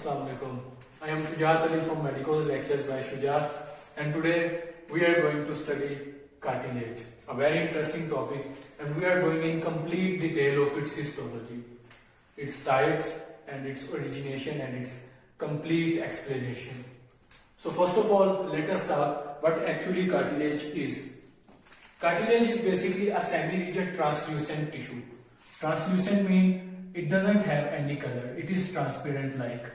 Assalamu alaikum. I am Shujat Ali from Medicos Lectures by Shujat, and today we are going to study cartilage, a very interesting topic, and we are going in complete detail of its histology, its types and its origination and its complete explanation. So first of all, let us talk what actually cartilage is. Cartilage is basically a semi-rigid translucent tissue. Translucent means it doesn't have any color, it is transparent like,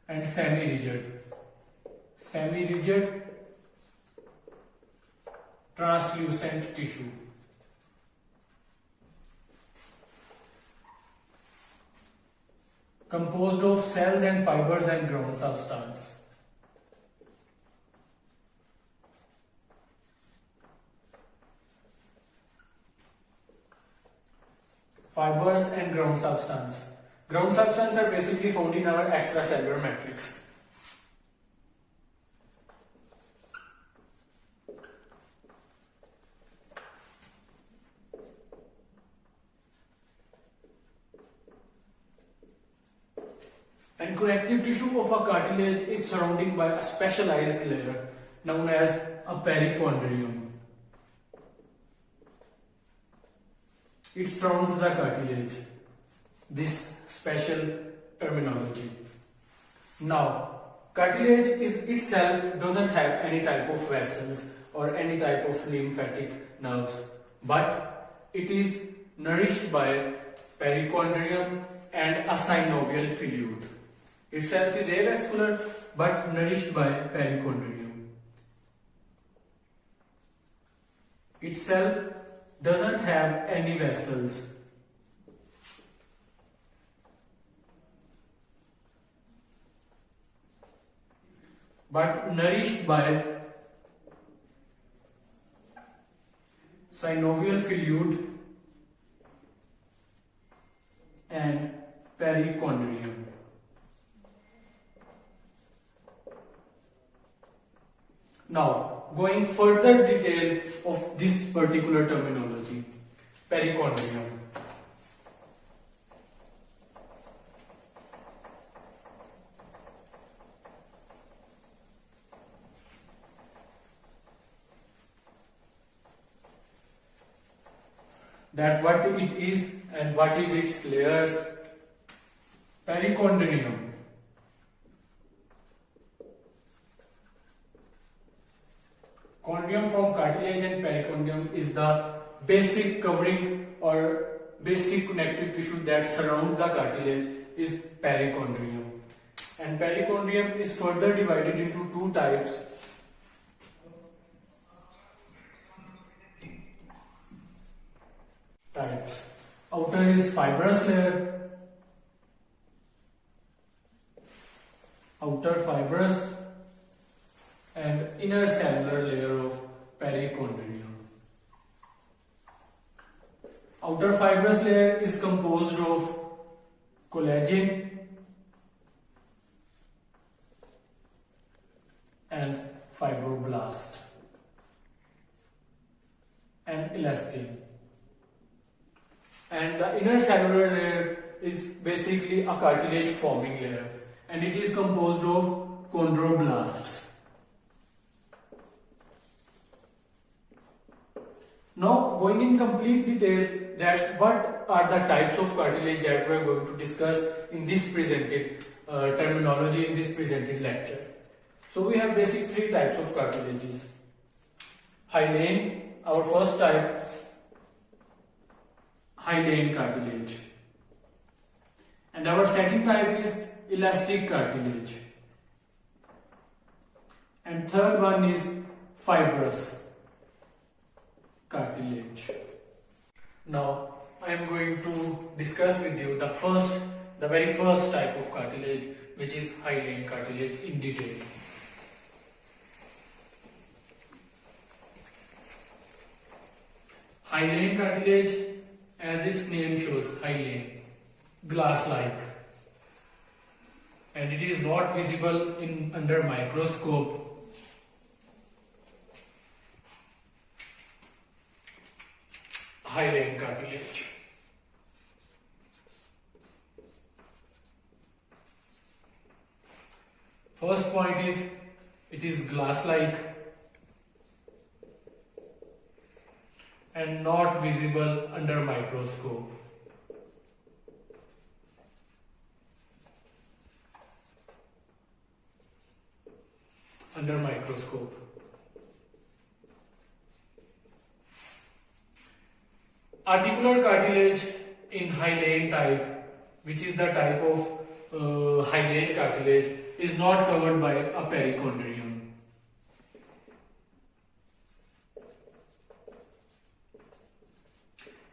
and semi-rigid translucent tissue. Composed of cells and fibers and ground substance. Fibers and ground substance. Ground substance are basically found in our extracellular matrix. And connective tissue of a cartilage is surrounded by a specialized layer known as a perichondrium. It surrounds the cartilage. This special terminology. Now, cartilage is itself doesn't have any type of vessels or any type of lymphatic nerves, but it is nourished by perichondrium and a synovial fluid. Itself is avascular but nourished by perichondrium. Itself doesn't have any vessels. But nourished by synovial fluid and perichondrium. Now, going further detail of this particular terminology, perichondrium. That what it is and what is its layers. Perichondrium chondrium from cartilage and perichondrium is the basic covering or basic connective tissue that surrounds the cartilage is perichondrium. And perichondrium is further divided into two types. Outer is fibrous layer, outer fibrous, and inner cellular layer of perichondrium. Outer fibrous layer is composed of collagen and fibroblast and elastin. And the inner cellular layer is basically a cartilage forming layer, and it is composed of chondroblasts. Now, going in complete detail that what are the types of cartilage that we are going to discuss in this presented terminology in this presented lecture. So we have basic three types of cartilages. Hyaline, our first type, hyaline cartilage. And our second type is elastic cartilage. And third one is fibrous cartilage. Now I am going to discuss with you the very first type of cartilage, which is hyaline cartilage in detail. Hyaline cartilage, as its name shows, hyaline, glass-like, and it is not visible under microscope. Hyaline cartilage. First point is it is glass-like and not visible under microscope. Under microscope. Articular cartilage in hyaline type, which is the type of hyaline cartilage, is not covered by a perichondrium.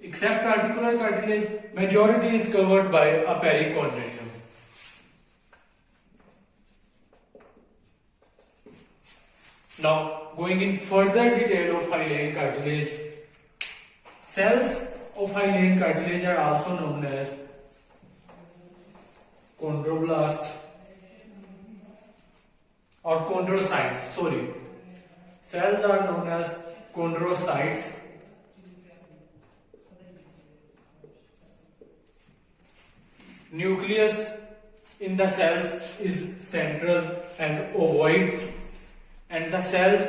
Except articular cartilage, majority is covered by a perichondrium. Now, going in further detail of hyaline cartilage, cells of hyaline cartilage are also known as chondroblast or chondrocytes. Sorry, cells are known as chondrocytes. Nucleus in the cells is central and ovoid, and the cells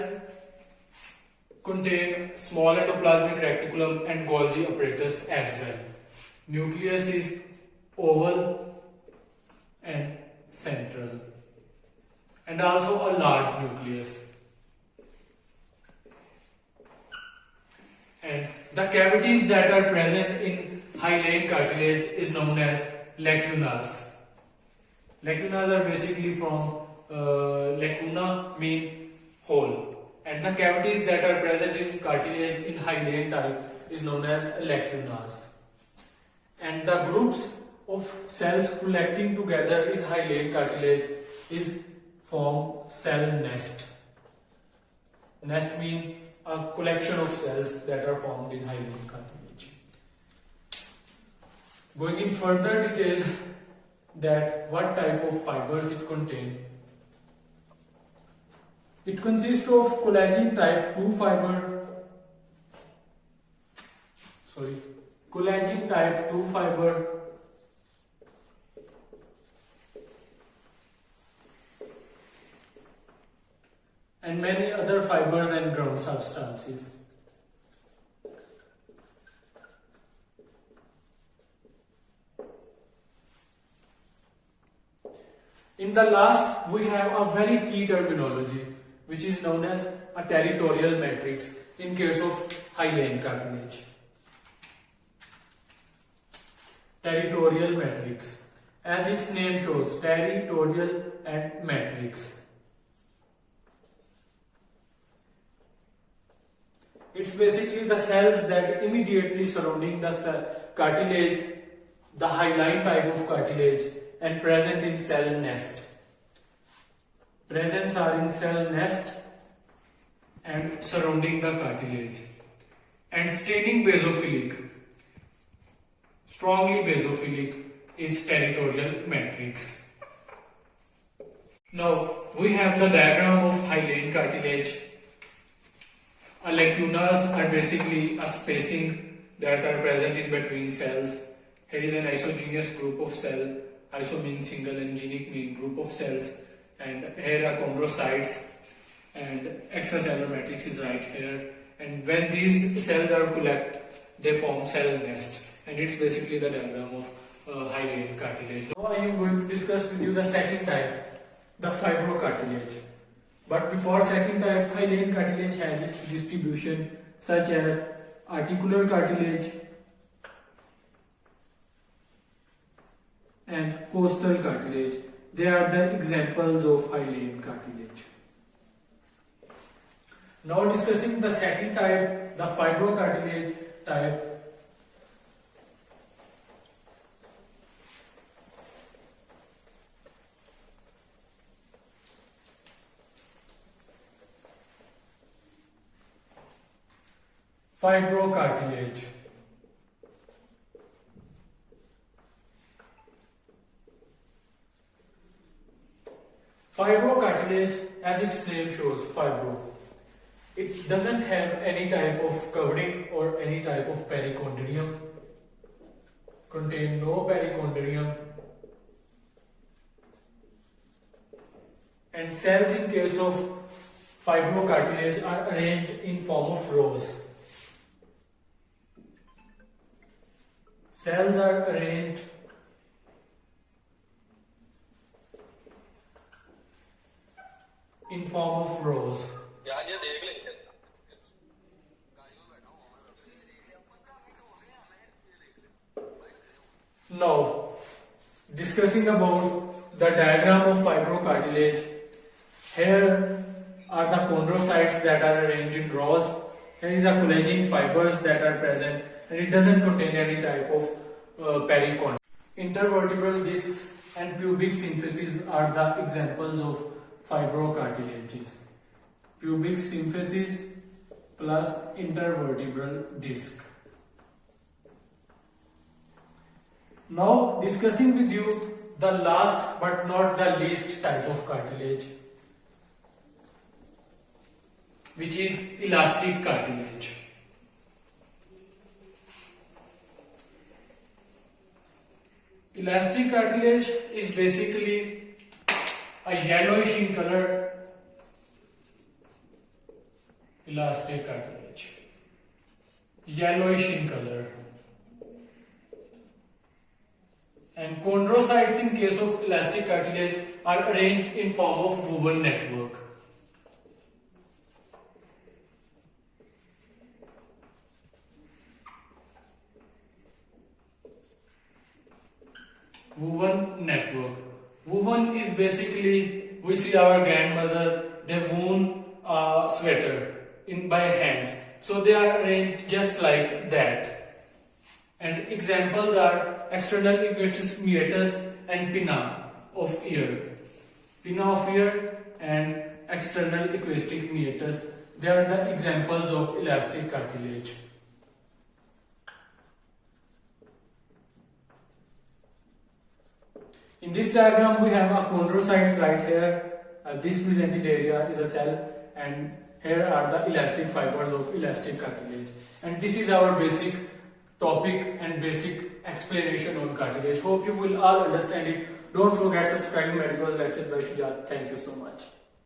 contain small endoplasmic reticulum and Golgi apparatus as well. Nucleus is oval and central, and also a large nucleus. And the cavities that are present in hyaline cartilage is known as lacunas. Lacunas are basically from lacuna mean hole, and the cavities that are present in cartilage in hyaline type is known as lacunas. And the groups of cells collecting together in hyaline cartilage is form cell nest. Nest means a collection of cells that are formed in hyaline cartilage. Going in further detail, that what type of fibers it contains. It consists of collagen type 2 fiber, collagen type 2 fiber, and many other fibers and ground substances. In the last, we have a very key terminology, which is known as a territorial matrix in case of hyaline cartilage. Territorial matrix, as its name shows, territorial and matrix. It's basically the cells that immediately surrounding the cartilage, the hyaline type of cartilage, and present in cell nest. Presents are in cell nest and surrounding the cartilage. And staining basophilic, strongly basophilic, is territorial matrix. Now we have the diagram of hyaline cartilage. Lacunas are basically a spacing that are present in between cells. Here is an isogenous group of cell. Iso means single and genic mean group of cells, and here are chondrocytes, and extracellular matrix is right here. And when these cells are collected, they form cell nest, and it's basically the diagram of hyaline cartilage. Now I am going to discuss with you the second type, the fibrocartilage. But before second type, hyaline cartilage has its distribution, such as articular cartilage and costal cartilage. They are the examples of hyaline cartilage. Now discussing the second type, the fibrocartilage type. Fibrocartilage. Fibrocartilage, as its name shows, fibro. It doesn't have any type of covering or any type of perichondrium. Contain no perichondrium. and cells in case of fibrocartilage are arranged in form of rows. Cells are arranged in form of rows. Now, discussing about the diagram of fibrocartilage, here are the chondrocytes that are arranged in rows. Here is a collagen fibers that are present, and it doesn't contain any type of perichondria. Intervertebral discs and pubic symphysis are the examples of fibrocartilages. Pubic symphysis plus intervertebral disc. Now discussing with you the last but not the least type of cartilage, which is elastic cartilage. Elastic cartilage is basically a yellowish in color. Elastic cartilage, yellowish in color. And chondrocytes in case of elastic cartilage are arranged in form of woven network. Woven network. Woven is basically, we see our grandmother, they woven a sweater by hands. So they are arranged just like that. And examples are external equus meatus and pinna of ear. Pinna of ear and external equistic meatus. They are the examples of elastic cartilage. In this diagram we have a chondrocytes right here. This presented area is a cell, and here are the elastic fibers of elastic cartilage. And this is our basic topic and basic explanation on cartilage. Hope you will all understand it. Don't forget subscribing Medicos Lectures by Shujat. Thank you so much.